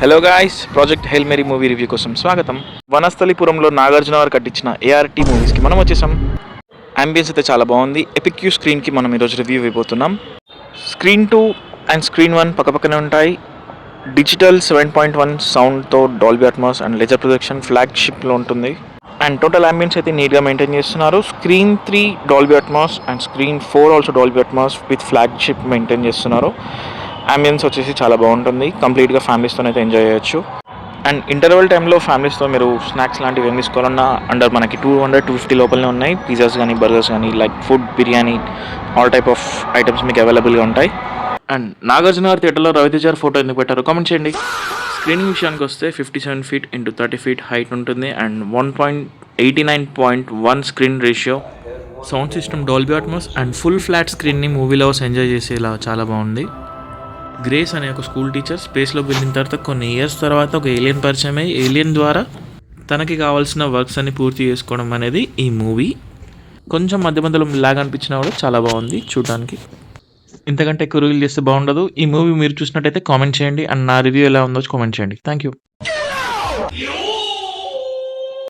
Hello guys, project Hail Mary movie review కోసం స్వాగతం. వనస్థలిపురంలో నాగార్జున గారు కట్టించిన ఏఆర్టీ మూవీస్కి మనం వచ్చేసాం. అంబియన్స్ అయితే చాలా బాగుంది. ఎపిక్యూ స్క్రీన్కి మనం ఈరోజు రివ్యూ ఇవ్వబోతున్నాం. స్క్రీన్ 2 అండ్ స్క్రీన్ 1 పక్కపక్కనే ఉంటాయి. డిజిటల్ 7.1 సౌండ్తో Dolby Atmos and laser projection ఫ్లాగ్షిప్లో ఉంటుంది. అండ్ టోటల్ అంబియన్స్ అయితే నీట్గా మెయింటైన్ చేస్తున్నారు. Screen 3 Dolby Atmos and screen 4 also Dolby Atmos with flagship maintain చేస్తున్నారు. అంబియన్స్ వచ్చేసి చాలా బాగుంటుంది. కంప్లీట్గా ఫ్యామిలీస్తో అయితే ఎంజాయ్ చేయొచ్చు. అండ్ ఇంటర్వెల్ టైంలో ఫ్యామిలీస్తో మీరు స్నాక్స్ లాంటివి ఏం తీసుకోవాలన్నా అండర్ మనకి 200-250 లోపలనే ఉన్నాయి. పిజ్జాస్ కానీ బర్గర్స్ కానీ like food, biryani, all type of items మీకు అవైలబుల్గా ఉంటాయి. అండ్ నాగార్జున గారి థియేటర్లో రవితేజ గారు ఫోటో ఎందుకు పెట్టారో కామెంట్ చేయండి. స్క్రీనింగ్ విషయానికి వస్తే 57 feet into 30 feet హైట్ ఉంటుంది and 1.89.1 screen ratio. Sound system Dolby Atmos and full flat స్క్రీన్ని మూవీ లవర్స్ ఎంజాయ్ చేసేలా చాలా బాగుంది. గ్రేస్ అనే ఒక స్కూల్ టీచర్ స్పేస్లోకి వెళ్ళిన తర్వాత కొన్ని ఇయర్స్ తర్వాత ఒక ఏలియన్ పరిచయం అయ్యి ఏలియన్ ద్వారా తనకి కావాల్సిన వర్క్స్ అన్ని పూర్తి చేసుకోవడం అనేది ఈ మూవీ. కొంచెం మధ్య మధ్యలో లాగ్ అనిపించినా కూడా చాలా బాగుంది చూడడానికి. ఇంతకంటే ఎక్కువ రివ్యూ చేస్తే బాగుండదు. ఈ మూవీ మీరు చూసినట్టయితే కామెంట్ చేయండి అండ్ నా రివ్యూ ఎలా ఉందో కామెంట్ చేయండి. Thank you.